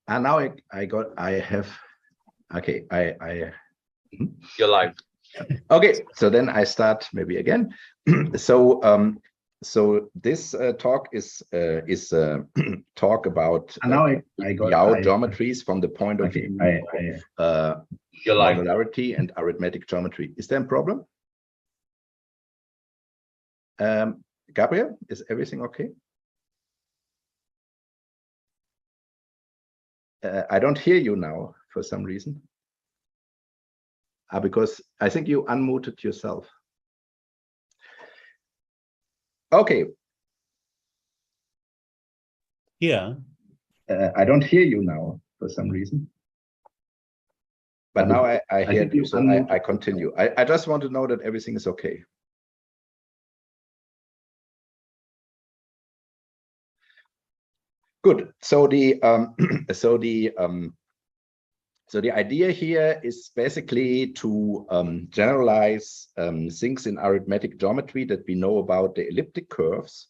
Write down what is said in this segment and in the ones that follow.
And now You're live. Okay, so then I start maybe again. So this talk is talk about Yau geometries from the point of view of modularity and arithmetic geometry. Is there a problem? Gabriel, is everything okay? I don't hear you now for some reason. Because I think you unmuted yourself. Okay. Yeah. I don't hear you now for some reason. But now I hear you, so I continue. I just want to know that everything is okay. Good. So the idea here is basically to generalize things in arithmetic geometry that we know about the elliptic curves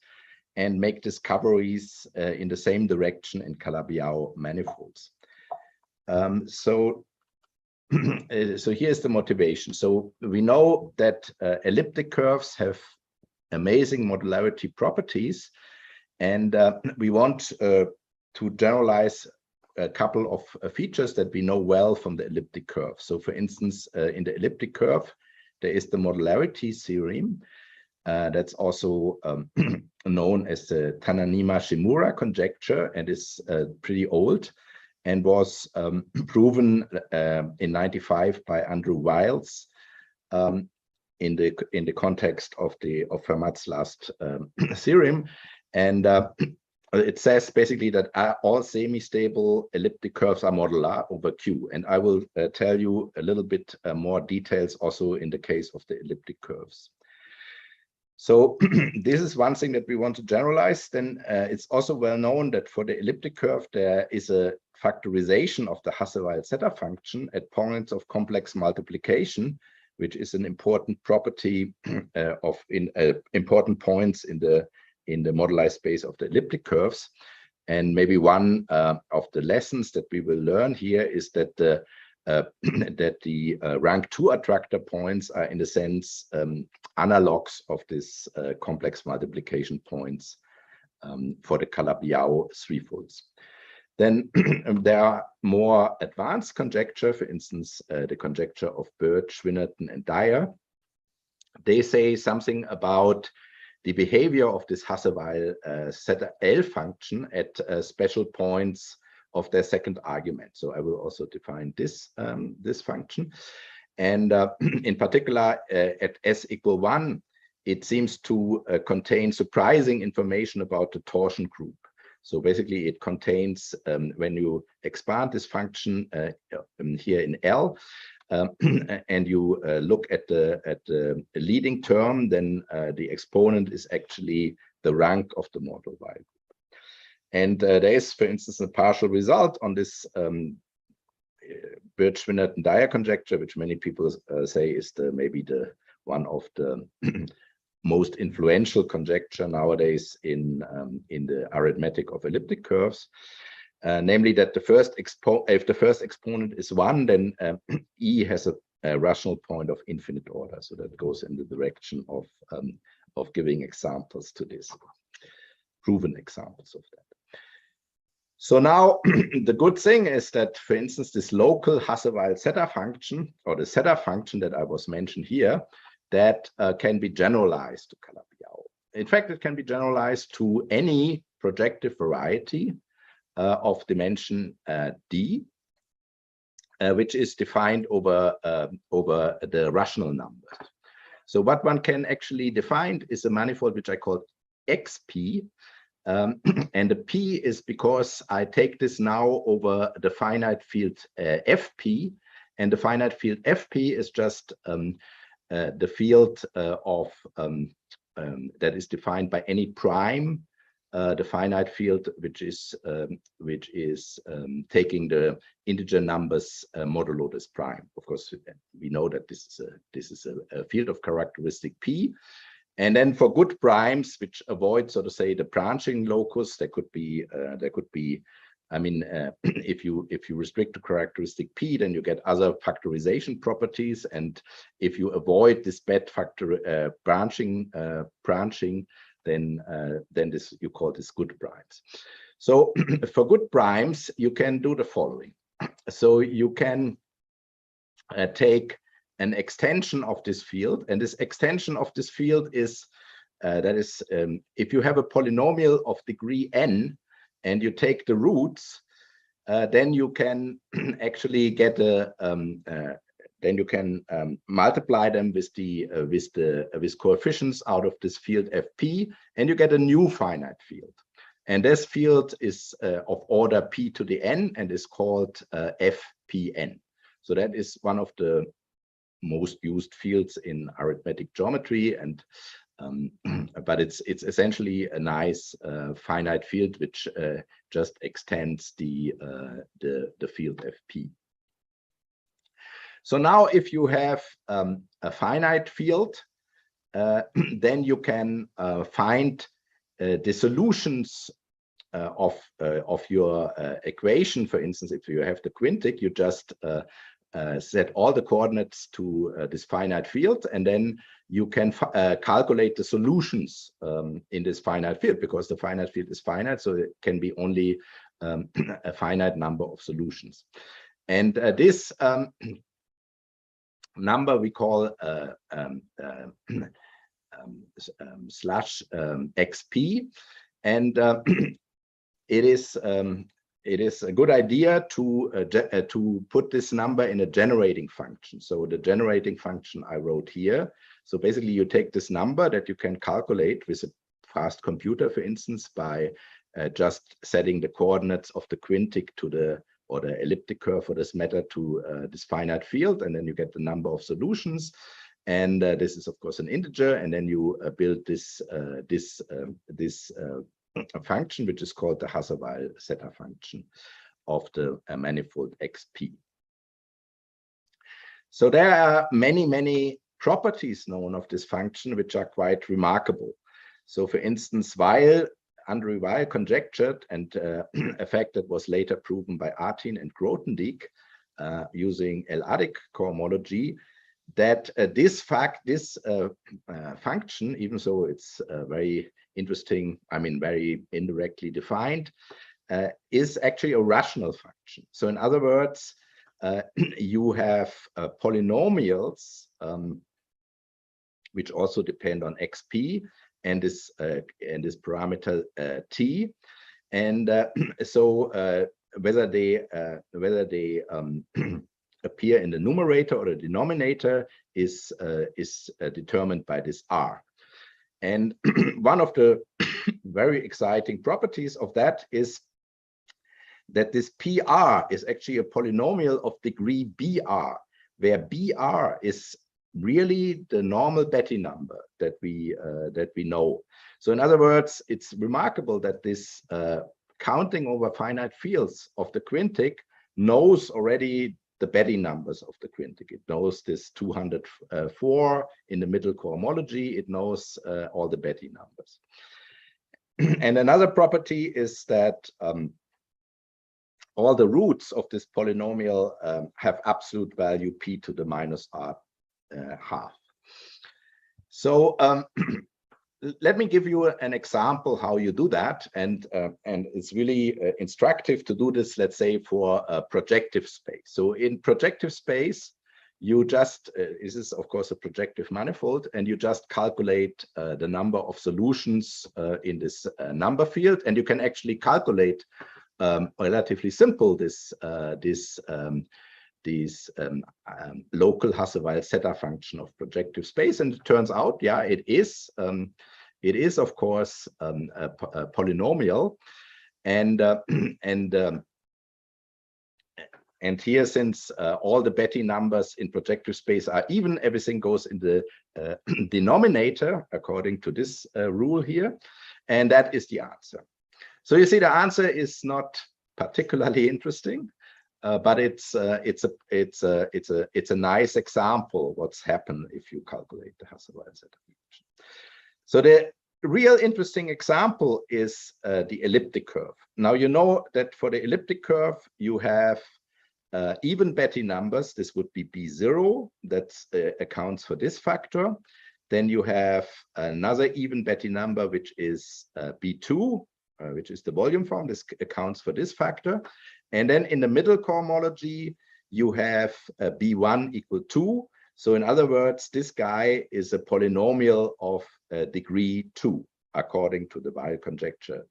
and make discoveries in the same direction in Calabi-Yau manifolds. So here's the motivation. So we know that elliptic curves have amazing modularity properties, and we want to generalize a couple of features that we know well from the elliptic curve. So for instance, in the elliptic curve, there is the modularity theorem. That's also known as the Tananimashimura Conjecture, and is pretty old and was proven in '95 by Andrew Wiles in the context of Fermat's last theorem. And it says basically that all semi-stable elliptic curves are modular over Q. And I will tell you a little bit more details also in the case of the elliptic curves. So this is one thing that we want to generalize. Then it's also well known that for the elliptic curve, there is a factorization of the Hasse Weil Zeta function at points of complex multiplication, which is an important property of important points in the moduli space of the elliptic curves. And maybe one of the lessons that we will learn here is that the rank 2 attractor points are in the sense analogs of this complex multiplication points for the Calabi-Yau threefolds. Then there are more advanced conjecture, for instance, the conjecture of Birch, Swinnerton, and Dyer. They say something about the behavior of this Hasse Weil Zeta L function at special points of their second argument. So I will also define this function. And in particular, at s equal 1, it seems to contain surprising information about the torsion group. So basically, it contains, when you expand this function here in L, and you look at the leading term, then the exponent is actually the rank of the model Y group. And there is, for instance, a partial result on this Birch, Swinnerton, Dyer conjecture, which many people say is maybe the one of the most influential conjecture nowadays in the arithmetic of elliptic curves. Namely that if the first exponent is 1, then E has a rational point of infinite order. So that goes in the direction of giving examples to this, proven examples of that. So now the good thing is that, for instance, this local Hasse Weil Zeta function, or the Zeta function that I was mentioned here, that can be generalized to Calabi-Yau. In fact, it can be generalized to any projective variety of dimension d, which is defined over the rational numbers. So what one can actually define is a manifold which I call xp, and the p is because I take this now over the finite field fp, and the finite field fp is just the field that is defined by any prime, the finite field which is taking the integer numbers modulo this prime. Of course, we know that this is a field of characteristic p. And then for good primes which avoid, so to say, the branching locus, there could be I mean, if you restrict to characteristic P, then you get other factorization properties, and if you avoid this bad factor branching, then this, you call this good primes. So for good primes, you can do the following. So you can take an extension of this field, and this extension of this field is if you have a polynomial of degree n and you take the roots, then you can actually get a then you can multiply them with coefficients out of this field fp, and you get a new finite field. And this field is of order p to the n and is called fpn. So that is one of the most used fields in arithmetic geometry, and but it's essentially a nice finite field which just extends the field fp. So now if you have a finite field, then you can find the solutions of your equation. For instance, if you have the quintic, you just set all the coordinates to this finite field, and then you can calculate the solutions in this finite field, because the finite field is finite, so it can be only a finite number of solutions. And this number we call slash xp, and it is a good idea to put this number in a generating function. So the generating function I wrote here. So basically you take this number that you can calculate with a fast computer, for instance, by just setting the coordinates of the quintic to the elliptic curve for this matter to this finite field, and then you get the number of solutions. And this is of course an integer, and then you build this function, which is called the Hasse Weil Zeta function of the manifold xp. So there are many properties known of this function which are quite remarkable. So for instance, Andrew Weil conjectured, and a fact that was later proven by Artin and Grothendieck using L-adic cohomology, that this function, even though it's very interesting, I mean very indirectly defined, is actually a rational function. So in other words, you have polynomials which also depend on xp and this parameter t, and so whether they appear in the numerator or the denominator is determined by this r. And one of the very exciting properties of that is that this PR is actually a polynomial of degree BR, where BR is really the normal Betti number that we know. So in other words, it's remarkable that this counting over finite fields of the quintic knows already the Betti numbers of the quintic. It knows this 204 in the middle cohomology. It knows all the Betti numbers. And another property is that all the roots of this polynomial have absolute value p to the minus r half. So let me give you an example how you do that, and it's really instructive to do this, let's say, for a projective space. So in projective space, you just this is of course a projective manifold, and you just calculate the number of solutions in this number field, and you can actually calculate relatively simple this local Hasse Weil Zeta function of projective space, and it turns out, yeah, it is of course a polynomial, and here, since all the Betti numbers in projective space are even, everything goes in the denominator according to this rule here, and that is the answer. So you see, the answer is not particularly interesting. But it's a nice example what's happened if you calculate the Hasse Weil Zeta function. So real interesting example is the elliptic curve. Now, you know that for the elliptic curve, you have even Betti numbers. This would be B0, that accounts for this factor. Then you have another even Betti number, which is B2, which is the volume form. This accounts for this factor. And then in the middle cohomology, you have B1 equal 2. So in other words, this guy is a polynomial of degree 2, according to the Weil conjecture.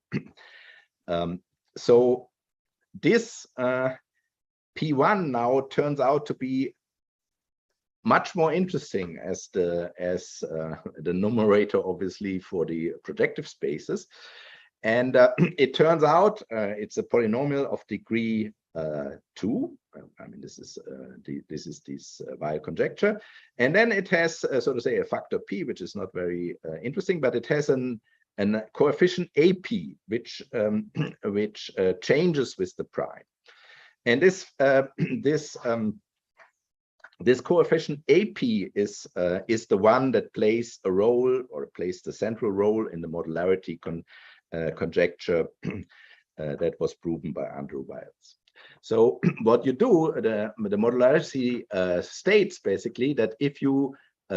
So this P1 now turns out to be much more interesting as the numerator, obviously, for the projective spaces. And it turns out it's a polynomial of degree 2. I mean, this is this Weil conjecture, and then it has so to say a factor p, which is not very interesting, but it has an coefficient ap, which changes with the prime, and this coefficient ap is the one that plays a role, or plays the central role in the modularity conjecture that was proven by Andrew Wiles. So what you do, the modularity states basically that if you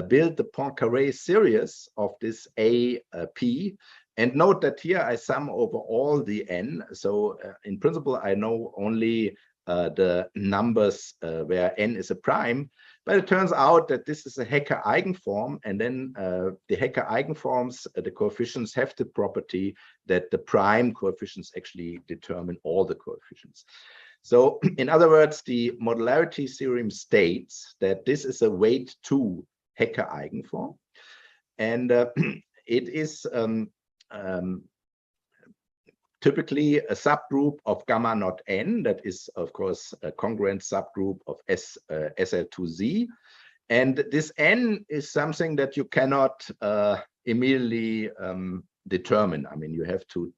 build the Poincaré series of this A, P, and note that here I sum over all the n. So in principle, I know only the numbers where n is a prime, but it turns out that this is a Hecker eigenform, and then the Hecker eigenforms, the coefficients have the property that the prime coefficients actually determine all the coefficients. So in other words, the modularity theorem states that this is a weight 2 Hecker eigenform, and it is typically a subgroup of gamma naught n, that is of course a congruent subgroup of SL2Z, and this n is something that you cannot immediately determine. I mean, you have to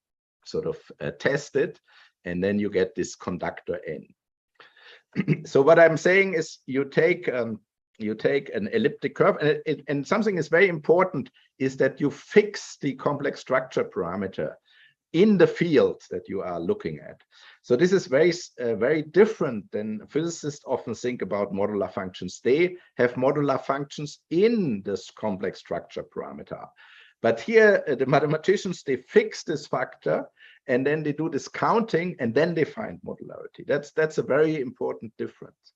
sort of test it, and then you get this conductor n. So what I'm saying is you take an elliptic curve, and something is very important is that you fix the complex structure parameter in the field that you are looking at. So this is very different than physicists often think about modular functions. They have modular functions in this complex structure parameter. But here, the mathematicians, they fix this factor, and then they do this counting, and then they find modularity. That's a very important difference.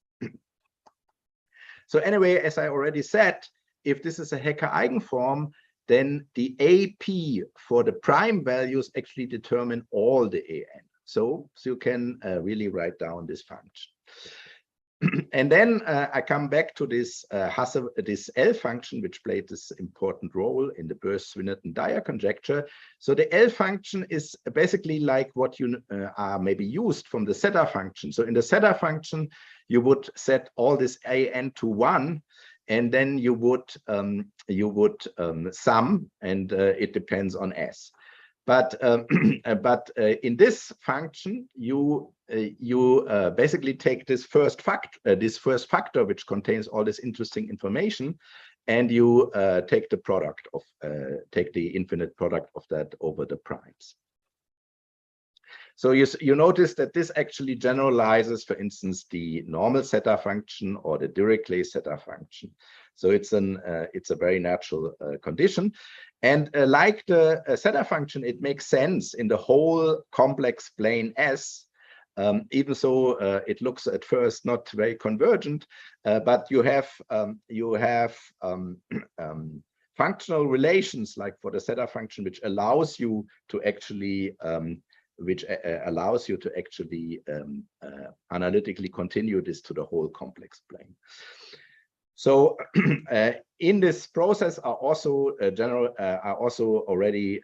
So anyway, as I already said, if this is a Hecker eigenform, then the AP for the prime values actually determine all the AN. So you can really write down this function. And then I come back to this this L function, which played this important role in the Bose-Swinnerton-Dyer conjecture. So the L function is basically like what you are maybe used from the zeta function. So in the zeta function, you would set all this AN to 1, and then you would sum, and it depends on S. But in this function, you basically take this first factor, which contains all this interesting information, and you take the product of take the infinite product of that over the primes. So you notice that this actually generalizes, for instance, the normal zeta function or the Dirichlet zeta function. So it's a very natural condition. And like the zeta function, it makes sense in the whole complex plane S, even though it looks at first not very convergent, but you have functional relations, like for the zeta function, which allows you to actually analytically continue this to the whole complex plane. So in this process are also already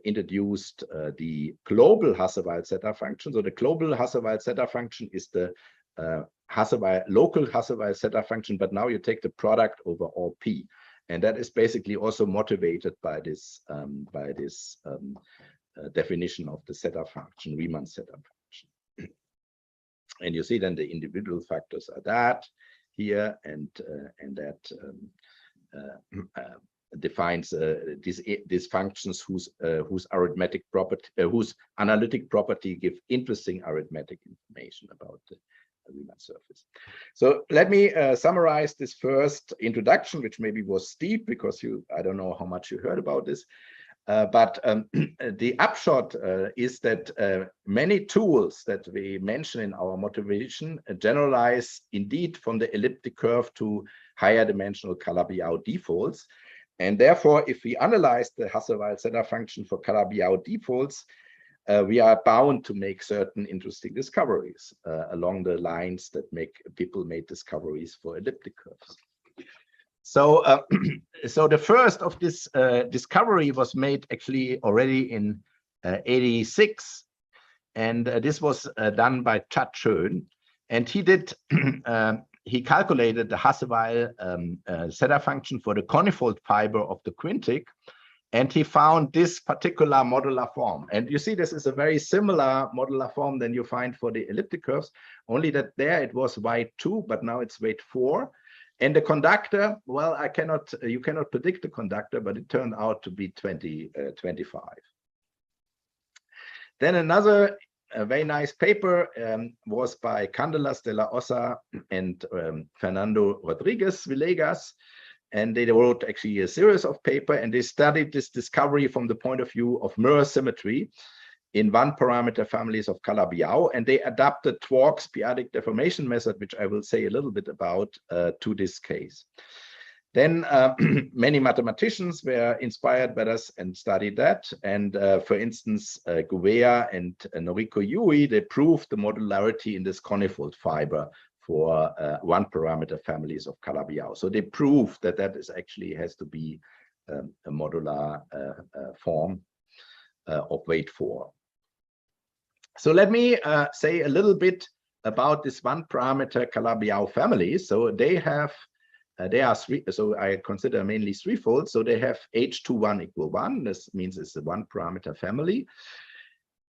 introduced the global Hasse Weil Zeta function. So the global Hasse Weil Zeta function is the local Hasse Weil Zeta function, but now you take the product over all p, and that is basically also motivated by this definition of the zeta function, Riemann zeta function. And you see then the individual factors are that here and that defines these functions whose arithmetic property, whose analytic property give interesting arithmetic information about the Riemann surface. So let me summarize this first introduction, which maybe was steep because I don't know how much you heard about this. But the upshot is that many tools that we mention in our motivation generalize indeed from the elliptic curve to higher dimensional Calabi-Yau defaults. And therefore, if we analyze the Hasse Weil Zeta function for Calabi-Yau defaults, we are bound to make certain interesting discoveries along the lines that people made discoveries for elliptic curves. So, so the first of this discovery was made actually already in '86, and this was done by Chad Schoen, and he did he calculated the Hasse Weil Zeta function for the conifold fiber of the quintic, and he found this particular modular form. And you see, this is a very similar modular form than you find for the elliptic curves, only that there it was weight 2, but now it's weight 4. And the conductor, well, you cannot predict the conductor, but it turned out to be 25. Then another very nice paper was by Candelas de la Osa and Fernando Rodriguez Villegas. And they wrote actually a series of papers, and they studied this discovery from the point of view of mirror symmetry in one-parameter families of Calabi-Yau, and they adapted Dworks' p-adic deformation method, which I will say a little bit about, to this case. Then many mathematicians were inspired by this and studied that. And for instance, Gouveia and Noriko Yui, they proved the modularity in this conifold fiber for one-parameter families of Calabi-Yau. So they proved that that is actually has to be a modular form of weight 4. So let me say a little bit about this one-parameter Calabi-Yau family. So they have, they are three. So I consider mainly threefolds. So they have H21 = 1. This means it's a one-parameter family.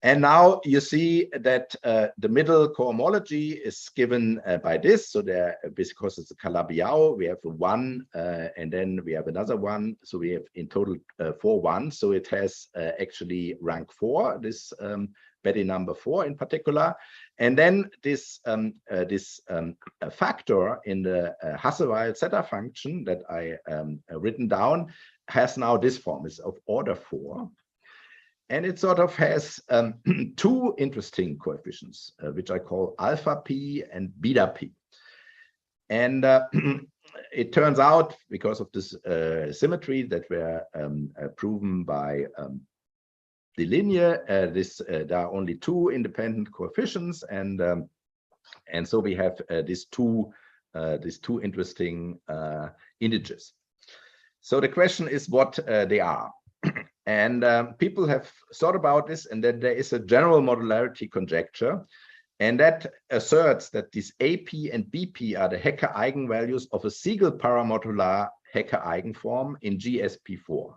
And now you see that the middle cohomology is given by this. So there, because it's a Calabi-Yau, we have a 1, and then we have another 1. So we have in total 4 1s. So it has actually rank 4, this Betty number 4 in particular. And then this factor in the Hasse Weil Zeta function that I written down has now this form. It's of order 4. And it sort of has 2 interesting coefficients, which I call alpha p and beta p. And it turns out, because of this symmetry that were proven by the linear, there are only 2 independent coefficients, and so we have these two interesting integers. So the question is what they are. And people have thought about this, and then there is a general modularity conjecture, and that asserts that these AP and BP are the Hecke eigenvalues of a Siegel paramodular Hecke eigenform in GSP4.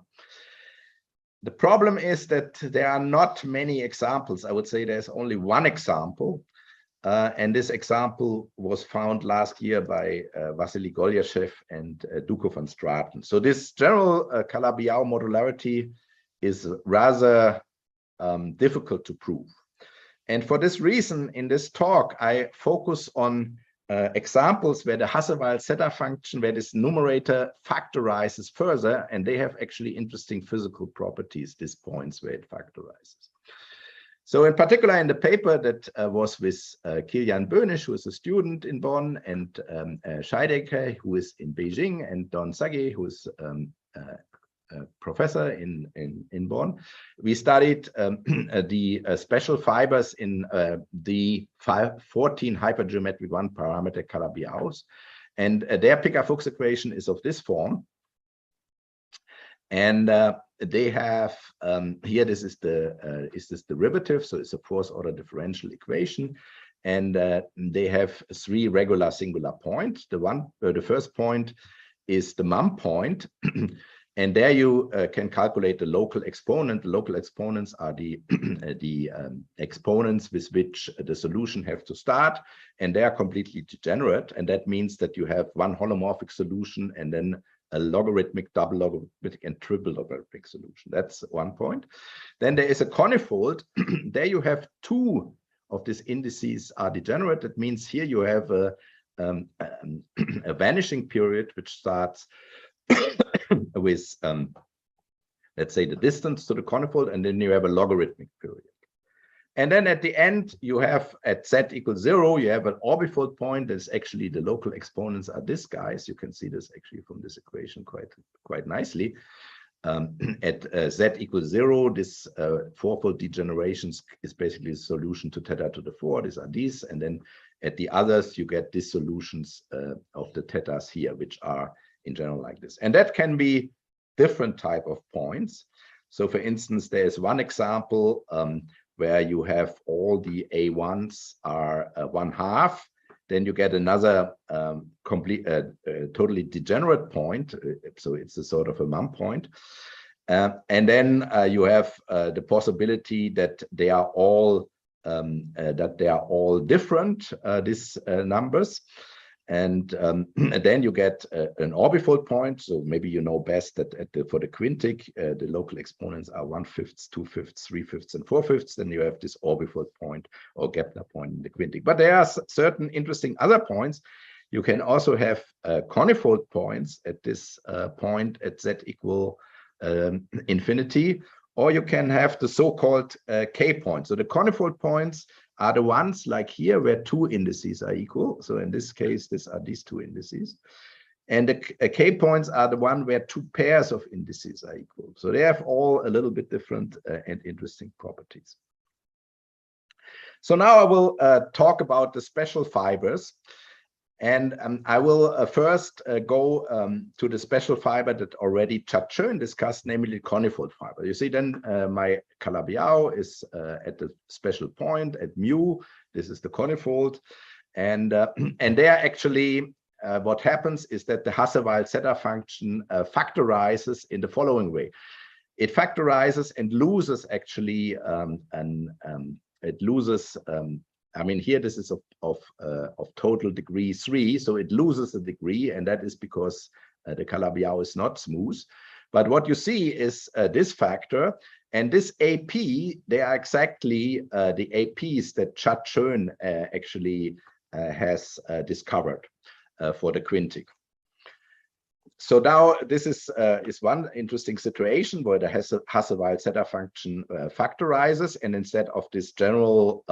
The problem is that there are not many examples. I would say there's only one example, and this example was found last year by Vasily Golyashev and Duco van Straten. So this general Calabi-Yau modularity is rather difficult to prove. And for this reason, in this talk, I focus on examples where the Hasse Weil Zeta function, where this numerator factorizes further, and they have actually interesting physical properties, these points where it factorizes. So in particular, in the paper that was with Kilian Bönisch, who is a student in Bonn, and Scheidegger, who is in Beijing, and Don Sage, who is professor in Bonn, we studied the special fibers in the 14 hypergeometric one-parameter Calabi-Yaus, and their Picard-Fuchs equation is of this form. And they have here, this is this derivative, so it's a fourth-order differential equation, and they have 3 regular singular points. The first point is the mum point. And there you can calculate the local exponent. The local exponents are the exponents with which the solution have to start, and they are completely degenerate. And that means that you have one holomorphic solution and then a logarithmic, double logarithmic, and triple logarithmic solution. That's one point. Then there is a conifold. There you have two of these indices are degenerate. That means here you have a vanishing period which starts with let's say the distance to the conifold, and then you have a logarithmic period. And then at the end, you have at z equals 0, you have an orbifold point. That's actually the local exponents are these guys. You can see this actually from this equation quite nicely. At z equals 0, this fourfold degenerations is basically the solution to theta to the 4. These are these. And then at the others, you get these solutions of the thetas here, which are in general like this. And that can be different type of points. So for instance, there is one example where you have all the A1s are 1/2, then you get another totally degenerate point. So it's a sort of a mum point. And then you have the possibility that they are all different, these numbers. And then you get an orbifold point. So maybe you know best that for the quintic, the local exponents are 1/5, 2/5, 3/5, and 4/5. Then you have this orbifold point or Gepler point in the quintic. But there are certain interesting other points. You can also have conifold points at this point at z equal infinity, or you can have the so-called k points. So the conifold points are the ones like here where two indices are equal. So in this case, these two indices. And the k points are the one where two pairs of indices are equal. So they have all a little bit different and interesting properties. So now I will talk about the special fibers. And I will first go to the special fiber that already Chad discussed, namely the conifold fiber. You see then my Calabi-Yau is at the special point at mu. This is the conifold. And there actually what happens is that the Hasse Weil Zeta function factorizes in the following way. It factorizes and loses actually, it loses I mean, here this is of total degree 3, so it loses a degree, and that is because the Calabi-Yau is not smooth. But what you see is this factor, and this AP, they are exactly the APs that Chad actually has discovered for the quintic. So now this is one interesting situation where the Hasse Weil Zeta function factorizes, and instead of this general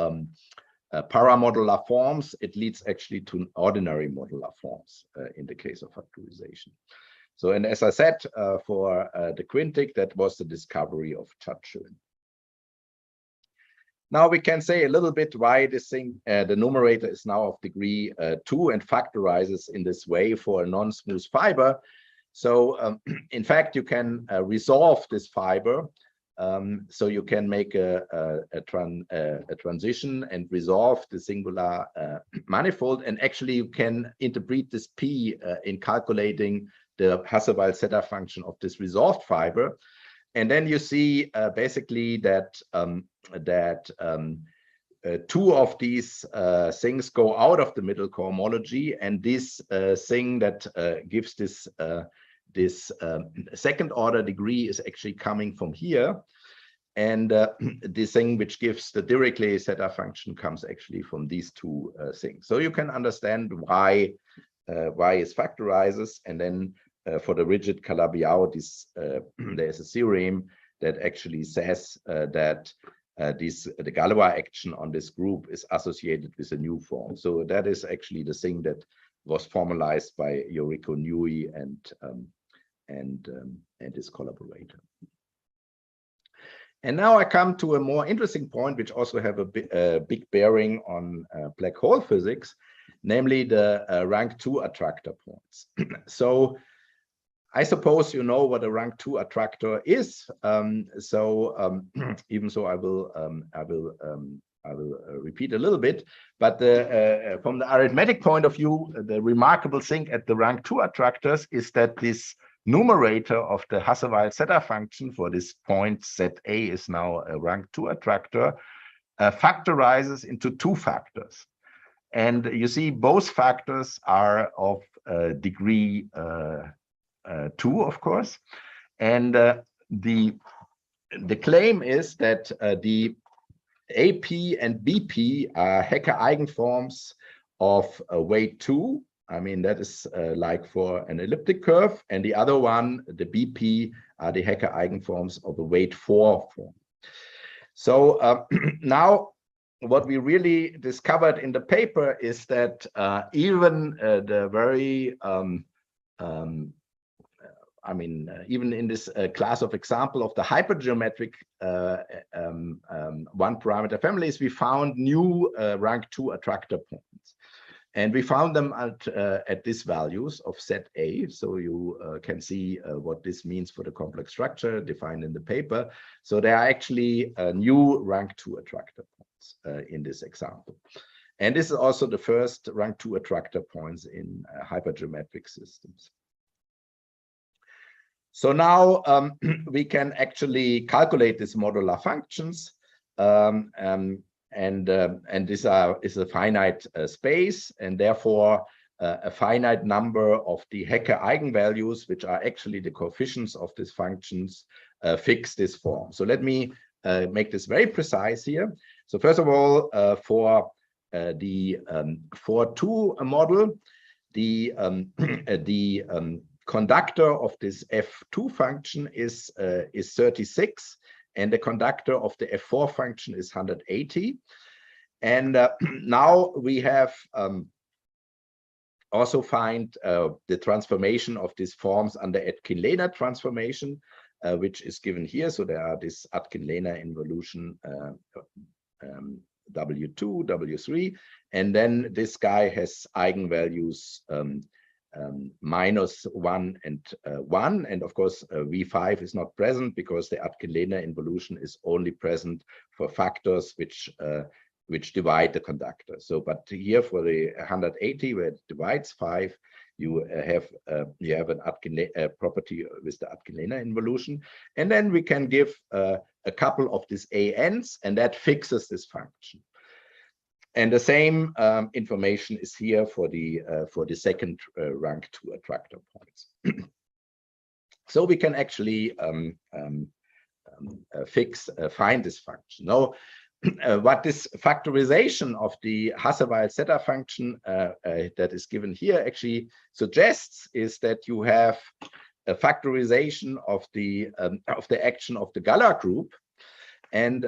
paramodular forms, it leads actually to ordinary modular forms in the case of factorization. So, and as I said, for the quintic, that was the discovery of Chad. Now we can say a little bit why this thing, the numerator is now of degree 2 and factorizes in this way for a non-smooth fiber. So in fact, you can resolve this fiber. So you can make a transition and resolve the singular manifold, and actually you can interpret this P in calculating the Hasse Weil Zeta function of this resolved fiber. And then you see basically that two of these things go out of the middle cohomology, and this thing that gives this second order degree is actually coming from here, and the thing which gives the Dirichlet Zeta function comes actually from these two things. So you can understand why it factorizes, and then for the rigid Calabi-Yau, there's a theorem that actually says that the Galois action on this group is associated with a new form. So that is actually the thing that was formalized by Yoriko Nui and his collaborator. And now I come to a more interesting point, which also have a big bearing on black hole physics, namely the rank 2 attractor points. So I suppose you know what a rank 2 attractor is. Even so, I will repeat a little bit. But from the arithmetic point of view, the remarkable thing at the rank 2 attractors is that this numerator of the Hasse Weil Zeta function for this point ZA is now a rank 2 attractor, factorizes into two factors. And you see both factors are of degree 2, of course. And the claim is that the AP and BP are Hecke eigenforms of weight 2. I mean, that is like for an elliptic curve. And the other one, the BP, are the Hecke eigenforms of the weight 4 form. So now what we really discovered in the paper is that even the very even in this class of example of the hypergeometric one-parameter families, we found new rank 2 attractor points. And we found them at these values of ZA. So you can see what this means for the complex structure defined in the paper. So there are actually new rank 2 attractor points in this example. And this is also the first rank 2 attractor points in hypergeometric systems. So now we can actually calculate these modular functions, and this is a finite space, and therefore a finite number of the Hecke eigenvalues, which are actually the coefficients of these functions, fix this form. So let me make this very precise here. So first of all, for the 4-2 model, the conductor of this F2 function is 36, and the conductor of the F4 function is 180. And now we have also find the transformation of these forms under Atkin-Lehner transformation, which is given here. So there are this Atkin-Lehner involution W2, W3, and then this guy has eigenvalues -1 and 1, and of course V5 is not present because the Atkin-Lehner involution is only present for factors which divide the conductor. So, but here for the 180, where it divides 5, you have an Atkin-Lehner property with the Atkin-Lehner involution, and then we can give a couple of these ANs, and that fixes this function. And the same information is here for the second rank 2 attractor points. So we can actually find this function. Now, what this factorization of the Hasse Weil Zeta function that is given here actually suggests is that you have a factorization of the action of the Galler group. And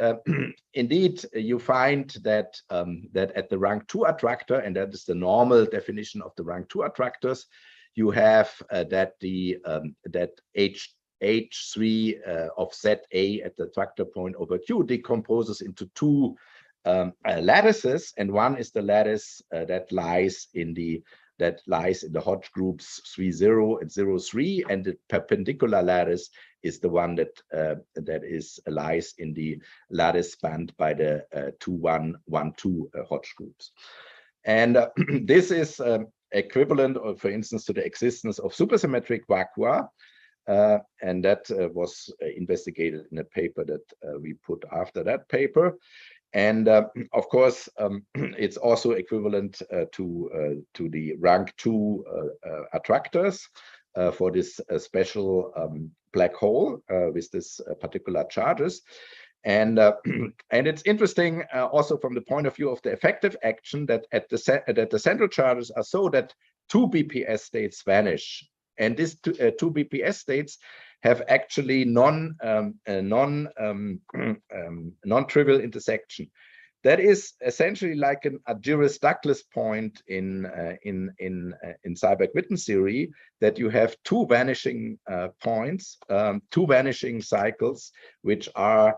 indeed, you find that that at the rank 2 attractor, and that is the normal definition of the rank 2 attractors, you have that H3 of ZA at the attractor point over Q decomposes into 2 lattices, and one is the lattice that lies in the Hodge groups 3, 0 and 0, 3, and the perpendicular lattice is the one that lies in the lattice spanned by the 2, 1, 1, 2 Hodge groups. And this is equivalent, for instance, to the existence of supersymmetric vacua, and that was investigated in a paper that we put after that paper. And of course, it's also equivalent to the rank 2 attractors for this special black hole with this particular charges. And it's interesting also from the point of view of the effective action that the central charges are so that 2 BPS states vanish. And these two BPS states have actually non-trivial intersection. That is essentially like an Argyris-Douglas point in Seiberg-Witten theory, that you have 2 vanishing points, 2 vanishing cycles, which are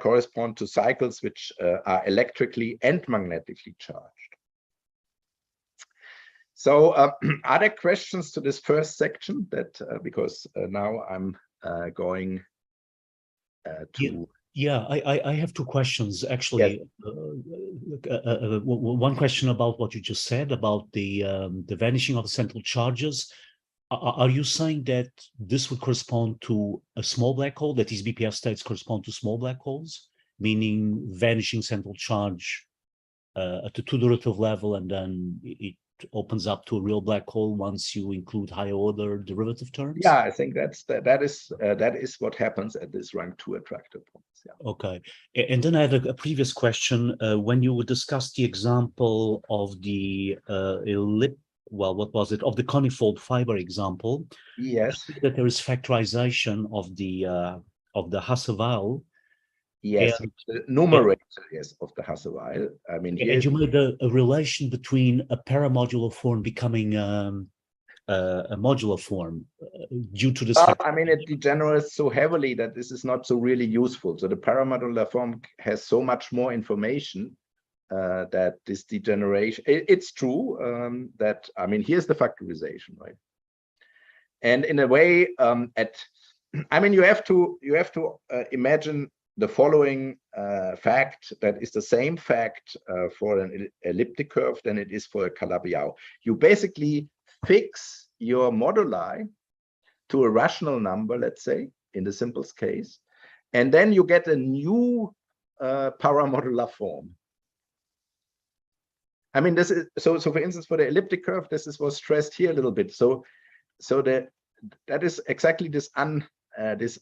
correspond to cycles which are electrically and magnetically charged. So are there questions to this first section? That because now I'm going to... Yeah, I have 2 questions, actually. Yes. One question about what you just said about the vanishing of the central charges. Are you saying that this would correspond to a small black hole, that these BPS states correspond to small black holes, meaning vanishing central charge at the 2 derivative level, and then it opens up to a real black hole once you include higher order derivative terms? Yeah, I think that is what happens at this rank 2 attractor points. Yeah. Okay. And then I had a previous question. When you discussed the example of the what was it? Of the conifold fiber example. Yes. That there is factorization of the Hasse Weil. Yes, and, the numerator, yes, of the Hasse Weil. I mean, here and you made a relation between a paramodular form becoming a modular form due to this. I mean, it degenerates so heavily that this is not so really useful. So the paramodular form has so much more information that this degeneration, it's true that, I mean, here's the factorization, right? And in a way, I mean, you have to imagine the following fact that is the same fact for an elliptic curve than it is for a Calabi-Yau. You basically fix your moduli to a rational number, let's say, in the simplest case, and then you get a new paramodular form. I mean, this is so for instance, for the elliptic curve, was stressed here a little bit. So that is exactly this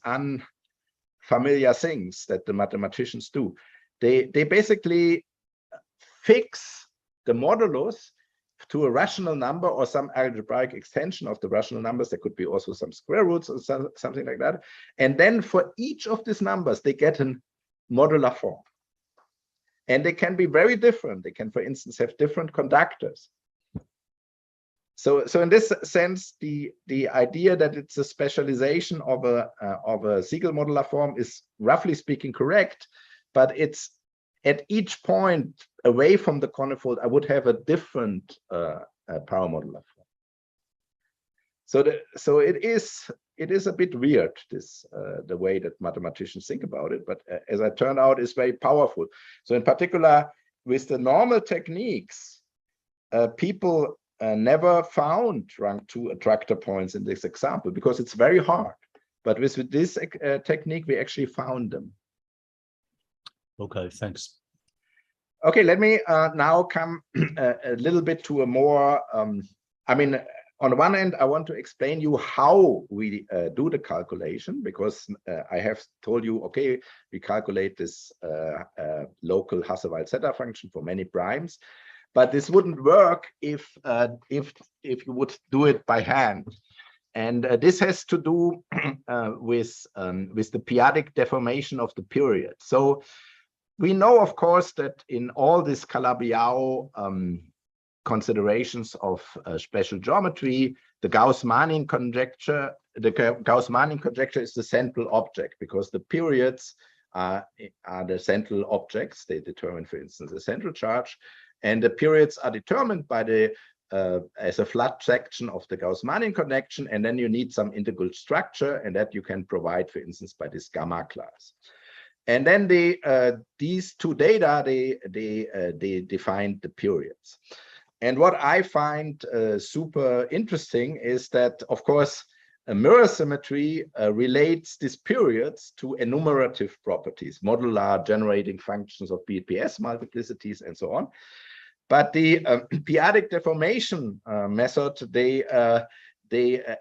unfamiliar things that the mathematicians do. They basically fix the modulus to a rational number or some algebraic extension of the rational numbers. There could be also some square roots or something like that. And then for each of these numbers, they get a modular form. And they can be very different. They can, for instance, have different conductors. So in this sense, the idea that it's a specialization of a Siegel modular form is roughly speaking correct, but it's at each point away from the conifold, I would have a different paramodular form. So it is a bit weird, this the way that mathematicians think about it, but as it turned out, it's very powerful. So in particular, with the normal techniques, people never found rank 2 attractor points in this example because it's very hard. But with this technique, we actually found them. Okay, thanks. Okay, let me now come a little bit to a more, I mean, on the one hand, I want to explain you how we do the calculation, because I have told you, okay, we calculate this local Hasse Weil Zeta function for many primes, but this wouldn't work if you would do it by hand. And this has to do with the p-adic deformation of the period. So we know, of course, that in all this Calabi-Yau considerations of special geometry, the Gauss Manin conjecture, is the central object, because the periods are the central objects. They determine, for instance, the central charge, and the periods are determined by the as a flat section of the Gauss Manin connection, and then you need some integral structure, and that you can provide, for instance, by this gamma class. And then these two data, they define the periods. And what I find super interesting is that, of course, a mirror symmetry relates these periods to enumerative properties, modular generating functions of BPS multiplicities and so on. But the p-adic deformation method, they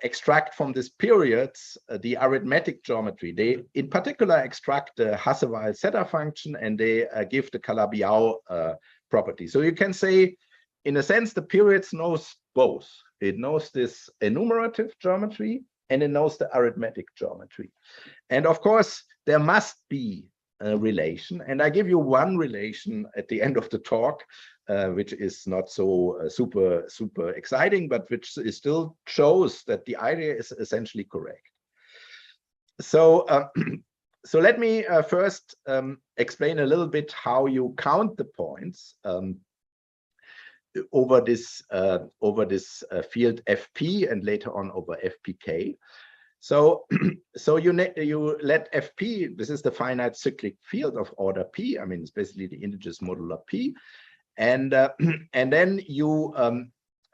extract from these periods the arithmetic geometry. They, in particular, extract the Hasse Weil Zeta function, and they give the Calabi-Yau property. So you can say, in a sense, the periods knows both. It knows this enumerative geometry, and it knows the arithmetic geometry. And of course, there must be a relation. And I give you one relation at the end of the talk, which is not so super exciting, but which still shows that the idea is essentially correct. So, so let me first explain a little bit how you count the points over this field FP and later on over FPK. So, you let FP, this is the finite cyclic field of order P. I mean, it's basically the integers modular P. And then you,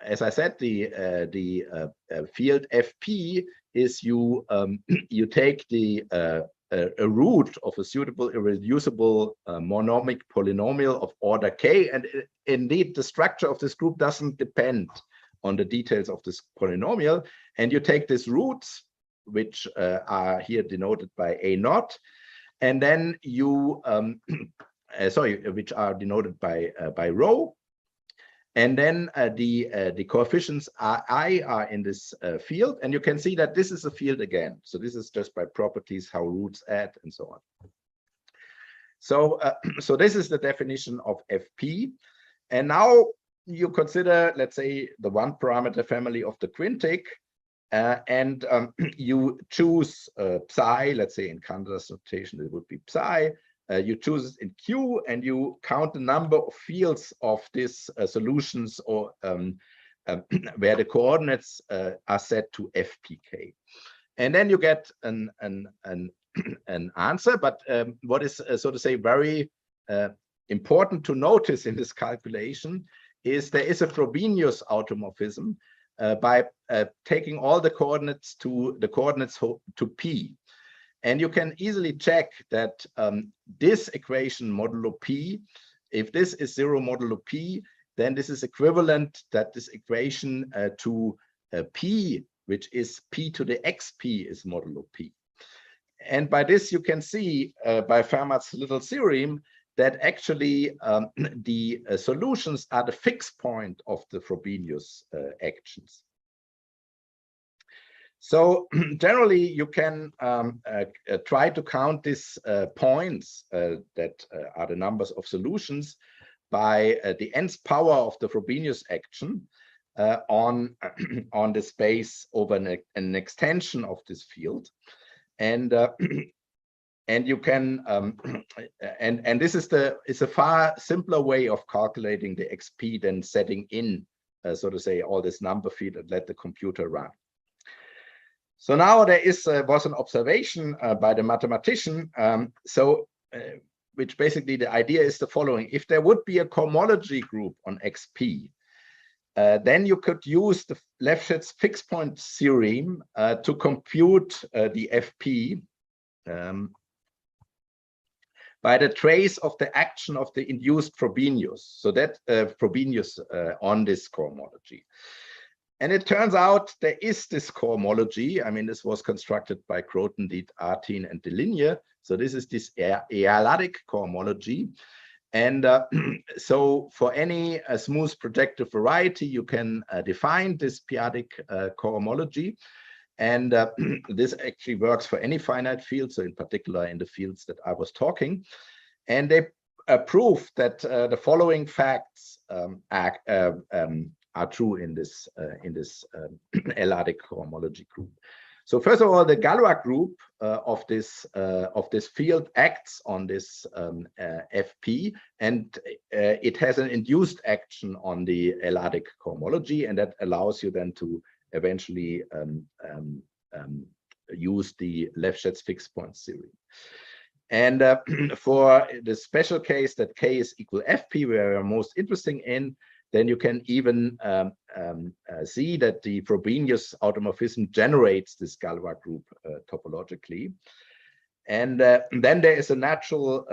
as I said, the field FP is you take the a root of a suitable irreducible monomic polynomial of order k. And indeed, the structure of this group doesn't depend on the details of this polynomial. And you take these roots, which are here denoted by a naught, and then you which are denoted by rho. And then the coefficients I are in this field, and you can see that this is a field again. So this is just by properties how roots add and so on. So so this is the definition of FP. And now you consider, let's say, the one parameter family of the quintic, and you choose psi. Let's say in Cantor's notation it would be psi. You choose it in Q, and you count the number of fields of these solutions, or where the coordinates are set to FPK, and then you get an answer. But what is so to say very important to notice in this calculation is there is a Frobenius automorphism by taking all the coordinates to P. And you can easily check that this equation modulo P, if this is 0 modulo P, then this is equivalent that this equation to P, which is P to the XP, is modulo P. And by this you can see by Fermat's little theorem that actually the solutions are the fixed point of the Frobenius actions. So generally, you can try to count these points that are the numbers of solutions by the nth power of the Frobenius action on the space over an extension of this field, and you can and this is a far simpler way of calculating the XP than setting in so to say all this number field and let the computer run. So now there was an observation by the mathematician, which basically the idea is the following: if there would be a cohomology group on XP, then you could use the Lefschetz fixed point theorem to compute the FP by the trace of the action of the induced Frobenius. So that Frobenius on this cohomology. And it turns out there is this cohomology. I mean, this was constructed by Grothendieck, Artin, and Deligne. So this is this Elliptic cohomology. And so for any smooth projective variety, you can define this p-adic cohomology. And this actually works for any finite field, so in particular in the fields that I was talking. And they prove that the following facts are true in this Elliptic cohomology group. So first of all, the Galois group of this field acts on this FP, and it has an induced action on the Elliptic cohomology, and that allows you then to eventually use the Lefschetz fixed point theorem. And for the special case that K is equal FP, where we are most interested in, then you can even see that the Frobenius automorphism generates this Galois group topologically. And then there is a natural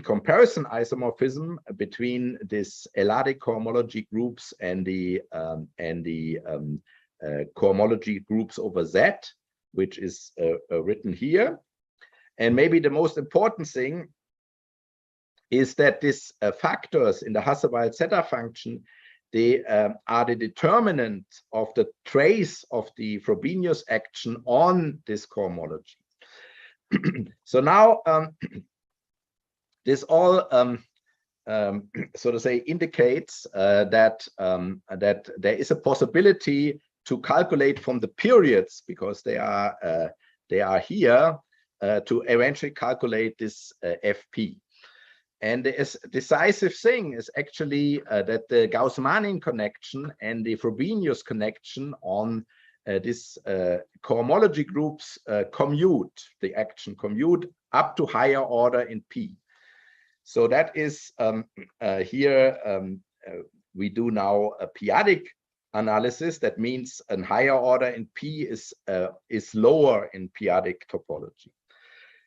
comparison isomorphism between this Elliptic cohomology groups and the cohomology groups over Z, which is written here. And maybe the most important thing is that these factors in the Hasse Weil Zeta function, they are the determinant of the trace of the Frobenius action on this cohomology. So now this all so to say indicates that there is a possibility to calculate from the periods, because they are here, to eventually calculate this FP. And the decisive thing is actually that the Gauss Manin connection and the Frobenius connection on this cohomology groups commute, the action commute up to higher order in P. So that is here we do now a p-adic analysis. That means a higher order in P is lower in p-adic topology.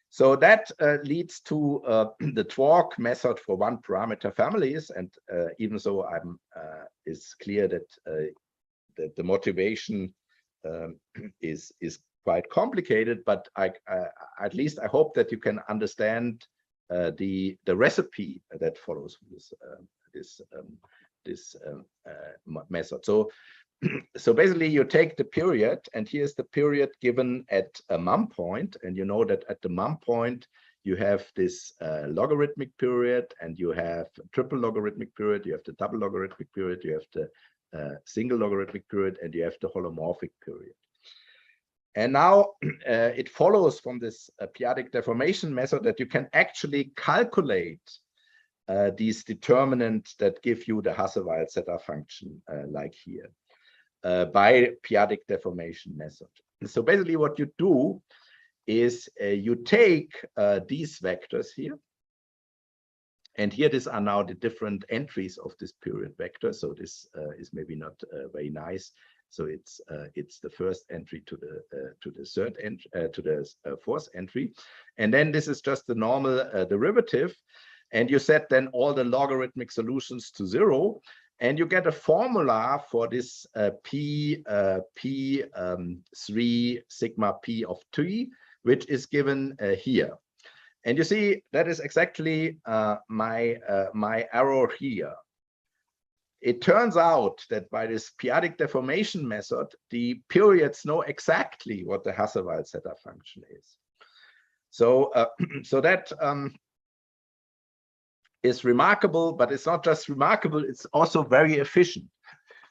So that leads to the Dworks method for one parameter families. And even so, it's clear that the motivation is quite complicated, but at least I hope that you can understand the recipe that follows this method. So basically you take the period, and here's the period given at a mum point, and you know that at the mum point you have this logarithmic period, and you have triple logarithmic period, you have the double logarithmic period, you have the single logarithmic period, and you have the holomorphic period. And now it follows from this p-adic deformation method that you can actually calculate these determinants that give you the Hasse Weil Zeta function like here by p-adic deformation method. So basically what you do is you take these vectors here, and here these are now the different entries of this period vector. So this is maybe not very nice. So it's the first entry to the third entry to the fourth entry, and then this is just the normal derivative, and you set then all the logarithmic solutions to 0, and you get a formula for this p 3 sigma p of t, which is given here. And you see that is exactly my error here. It turns out that by this p-adic deformation method, the periods know exactly what the Hasse Weil Zeta function is. So so that is remarkable, but it's not just remarkable, it's also very efficient.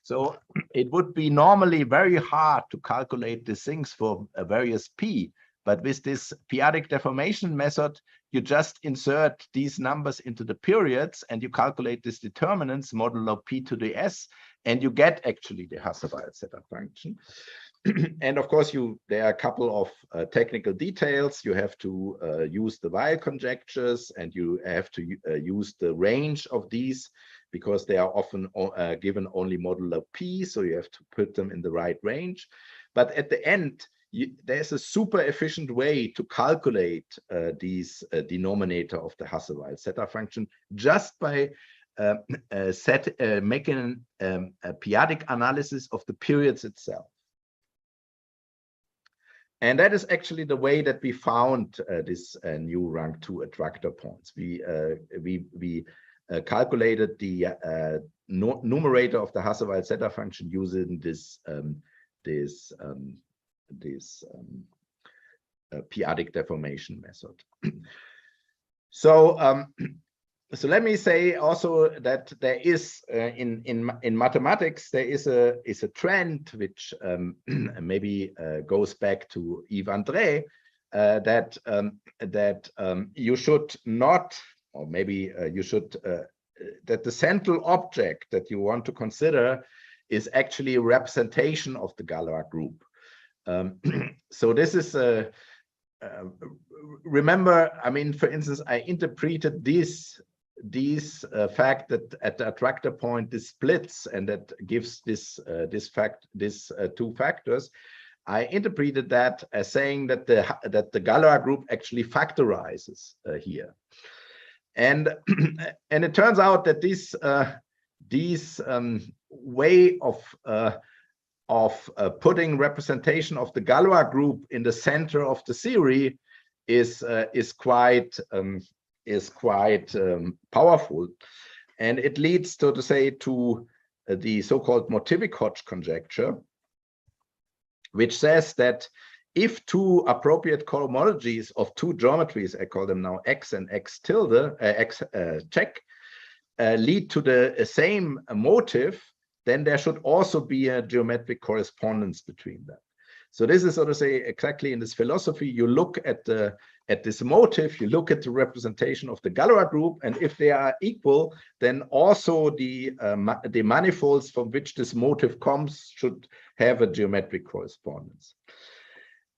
So it would be normally very hard to calculate these things for various p, but with this p-adic deformation method, you just insert these numbers into the periods, and you calculate these determinants modulo p to the s, and you get actually the Hasse Weil Zeta function. And of course, there are a couple of technical details. You have to use the Weil conjectures, and you have to use the range of these, because they are often given only modulo p, so you have to put them in the right range. But at the end, there's a super efficient way to calculate these denominator of the Hasse Weil Zeta function just by making a p-adic analysis of the periods itself. And that is actually the way that we found this new rank 2 attractor points. We calculated the numerator of the Hasse Weil Zeta function using this p-adic deformation method. So so let me say also that there is in mathematics there is a trend which maybe goes back to Yves André, that you should not, or maybe you should, that the central object that you want to consider is actually a representation of the Galois group. So this is remember, I mean, for instance, I interpreted this fact that at the attractor point this splits, and that gives this two factors. I interpreted that as saying that the Galois group actually factorizes here, and it turns out that this way of putting representation of the Galois group in the center of the theory is quite powerful, and it leads, so to say, to the so-called Motivic Hodge conjecture, which says that if two appropriate cohomologies of two geometries, I call them now x and x tilde, x check, lead to the same motive, then there should also be a geometric correspondence between them. So this is, so to say, exactly in this philosophy. You look at this motive, you look at the representation of the Galois group, and if they are equal, then also the manifolds from which this motive comes should have a geometric correspondence.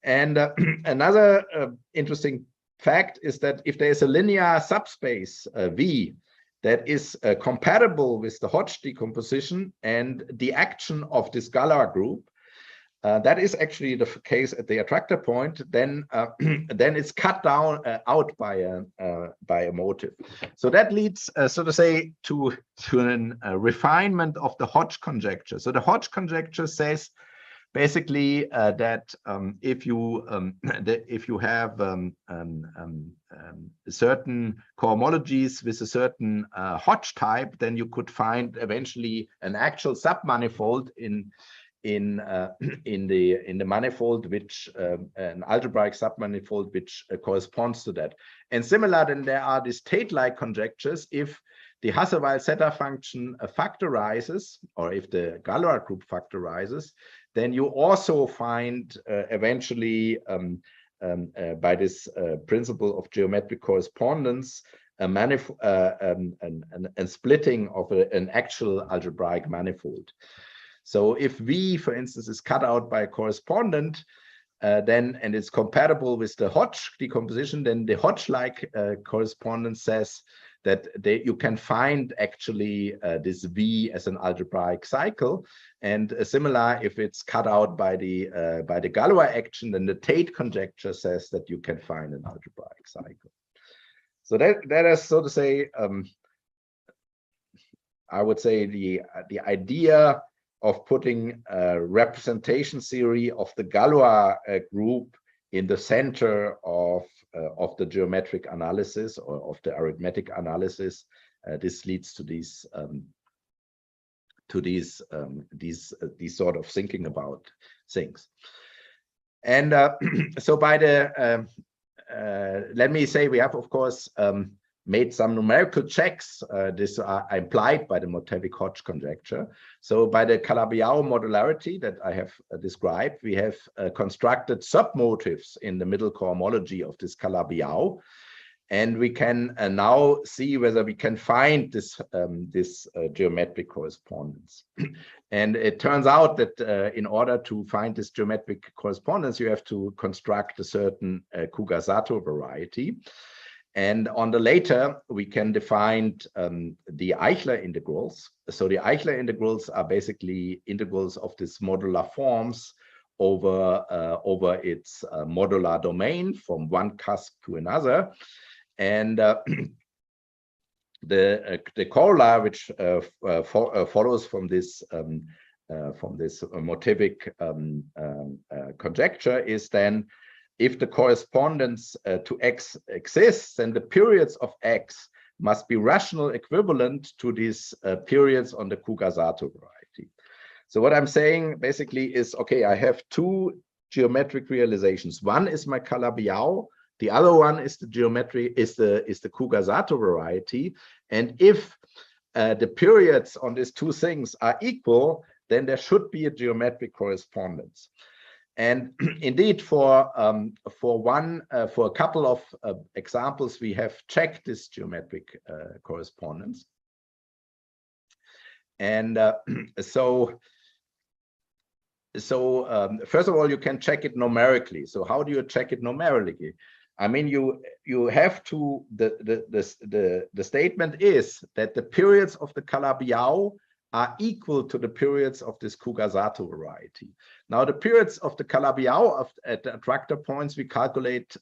And another interesting fact is that if there is a linear subspace V that is compatible with the Hodge decomposition and the action of this Galois group, that is actually the case at the attractor point, then then it's cut down out by a motive. So that leads, so to say, to a refinement of the Hodge conjecture. So the Hodge conjecture says basically that if you have certain cohomologies with a certain Hodge type, then you could find eventually an actual submanifold in the manifold, which an algebraic submanifold which corresponds to that. And similar, then there are these Tate-like conjectures. If the Hasse Weil Zeta function factorizes, or if the Galois group factorizes, then you also find eventually by this principle of geometric correspondence a splitting of an actual algebraic manifold. So if V, for instance, is cut out by a correspondent, then, and it's compatible with the Hodge decomposition, then the Hodge-like correspondence says that you can find actually this V as an algebraic cycle. And similar, if it's cut out by the Galois action, then the Tate conjecture says that you can find an algebraic cycle. So that is, so to say, I would say the idea of putting a representation theory of the Galois group in the center of the geometric analysis or of the arithmetic analysis. This leads to these sort of thinking about things. And so by the let me say we have, of course, made some numerical checks. These are implied by the Motivic-Hodge conjecture. So by the Calabi-Yau modularity that I have described, we have constructed submotives in the middle cohomology of this Calabi-Yau. And we can now see whether we can find this, geometric correspondence. And it turns out that in order to find this geometric correspondence, you have to construct a certain Kuga-Zato variety. And on the later, we can define the Eichler integrals. So the Eichler integrals are basically integrals of these modular forms over its modular domain from one cusp to another. And the corollary which follows from this Motivic conjecture is then, if the correspondence to X exists, then the periods of X must be rational equivalent to these periods on the Kuga-Zato variety. So what I'm saying basically is, okay, I have two geometric realizations. One is my Calabi-Yau, the other one is the Kuga-Zato variety. And if the periods on these two things are equal, then there should be a geometric correspondence. And indeed, for a couple of examples, we have checked this geometric correspondence. And so first of all, you can check it numerically. So how do you check it numerically? I mean, you have to, the statement is that the periods of the Calabi-Yau are equal to the periods of this Kuga-Zato variety. Now, the periods of the Calabi-Yau at the attractor points, we calculate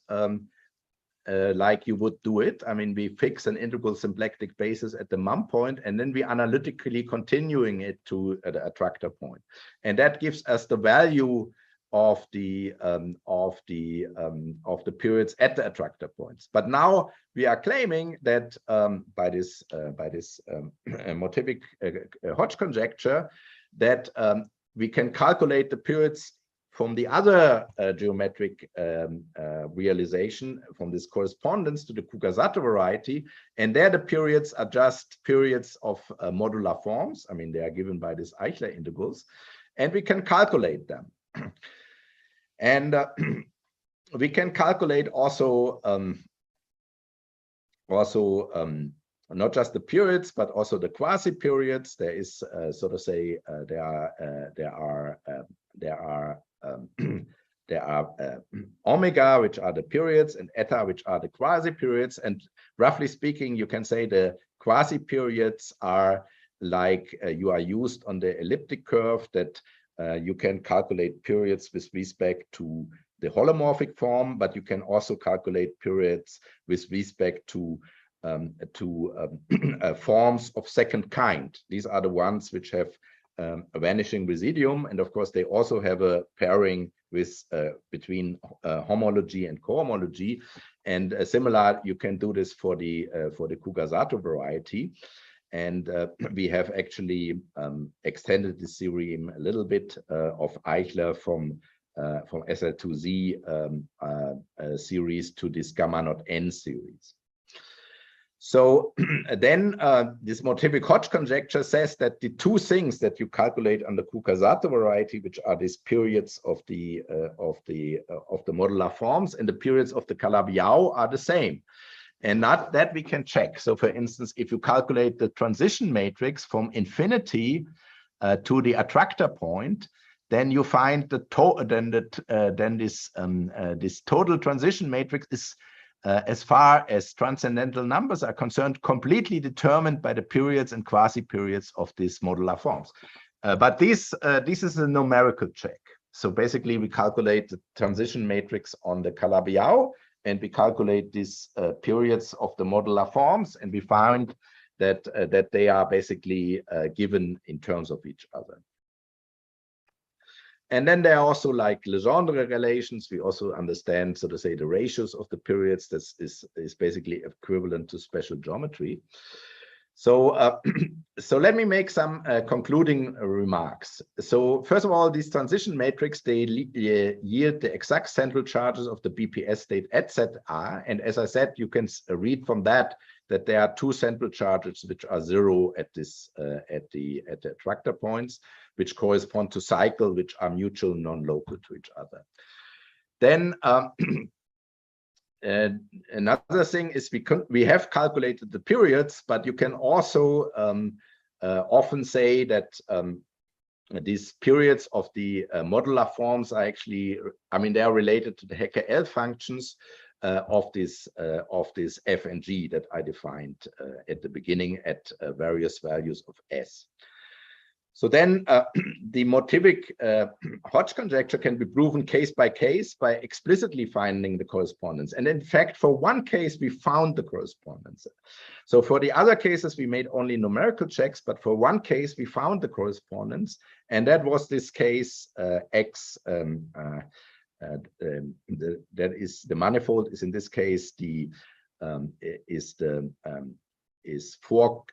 like you would do it. I mean, we fix an integral symplectic basis at the mum point, and then we analytically continuing it to the attractor point. And that gives us the value of the periods at the attractor points. But now we are claiming that by this Motivic Hodge conjecture, that we can calculate the periods from the other geometric realization, from this correspondence to the Kuga-Zato variety, and there the periods are just periods of modular forms. I mean, they are given by these Eichler integrals, and we can calculate them. And we can calculate also not just the periods, but also the quasi-periods. There is, so to say, there are omega, which are the periods, and eta, which are the quasi-periods. And roughly speaking, you can say the quasi-periods are like you are used on the elliptic curve, that you can calculate periods with respect to the holomorphic form, but you can also calculate periods with respect to forms of second kind. These are the ones which have a vanishing residuum, and of course they also have a pairing with between homology and cohomology. And similar, you can do this for the Kuga-Sato variety. And we have actually extended the theorem a little bit of Eichler from SL2Z series to this gamma naught n series. So then this Motivic Hodge conjecture says that the two things that you calculate on the Kuga-Sato variety, which are these periods of the modular forms and the periods of the Calabi-Yau, are the same. And that we can check. So for instance, if you calculate the transition matrix from infinity to the attractor point, then you find this total transition matrix is as far as transcendental numbers are concerned, completely determined by the periods and quasi-periods of these modular forms. But this is a numerical check. So basically, we calculate the transition matrix on the Calabi-Yau, and we calculate these periods of the modular forms, and we find that they are basically given in terms of each other. And then there are also like Legendre relations. We also understand, so to say, the ratios of the periods. This is basically equivalent to special geometry. So, so let me make some concluding remarks. So first of all, these transition matrix, they yield the exact central charges of the BPS state at set R. And as I said, you can read from that there are two central charges which are zero at this at the attractor points, which correspond to cycle, which are mutual non-local to each other. Then another thing is we have calculated the periods, but you can also often say that these periods of the modular forms are actually, I mean, they are related to the Hecke-L functions of this f and g that I defined at the beginning at various values of s. So then the Motivic Hodge conjecture can be proven case by case by explicitly finding the correspondence. And in fact, for one case, we found the correspondence. So for the other cases, we made only numerical checks, but for one case, we found the correspondence. And that was this case X, that is the manifold is in this case is 4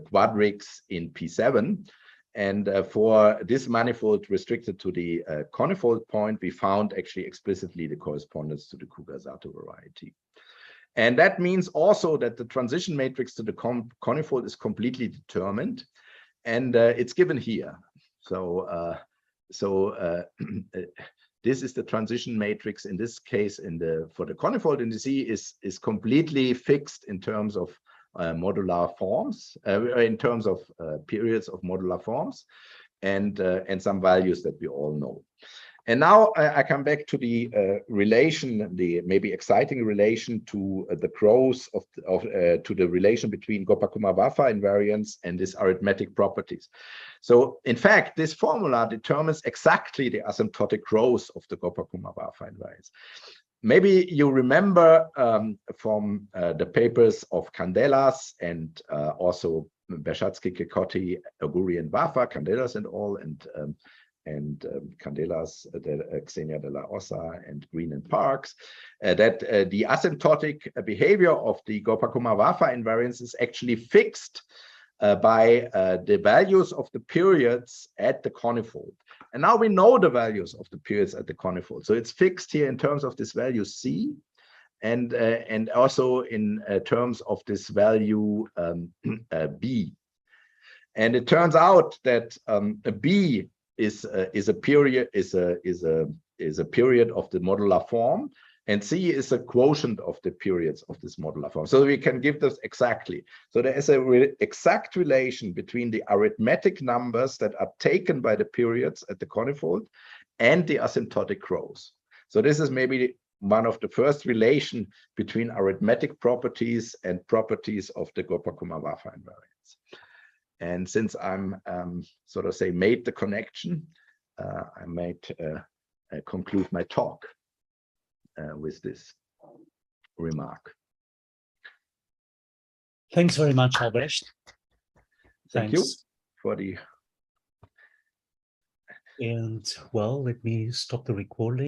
quadrics in P7. And for this manifold restricted to the conifold point, we found actually explicitly the correspondence to the Kuga-Sato variety. And that means also that the transition matrix to the conifold is completely determined, and it's given here. So this is the transition matrix in this case for the conifold in the C is completely fixed in terms of modular forms, in terms of periods of modular forms, and some values that we all know. And now I come back to the relation, the maybe exciting relation to the growth to the relation between Gopa-Kumar-Waffa invariance and these arithmetic properties. So in fact, this formula determines exactly the asymptotic growth of the Gopa-Kumar-Waffa invariance. Maybe you remember from the papers of Candelas and also Beshatsky, Kekotti, Oguri, and Waffa, Candelas and all, and Candelas, Xenia de la Ossa, and Green and Parks, that the asymptotic behavior of the Gopa-Kumar-Waffa invariance is actually fixed by the values of the periods at the conifold. And now we know the values of the periods at the conifold. So it's fixed here in terms of this value C, and also in terms of this value B. And it turns out that B is a period of the modular form, and C is a quotient of the periods of this modular form. So we can give this exactly. So there is an exact relation between the arithmetic numbers that are taken by the periods at the conifold and the asymptotic growth. So this is maybe one of the first relation between arithmetic properties and properties of the Gopa-Kumar-Waffa invariance. And since I'm sort of say made the connection, I might conclude my talk with this remark. Thanks very much, Albrecht. Thank you for the. And well, let me stop the recording.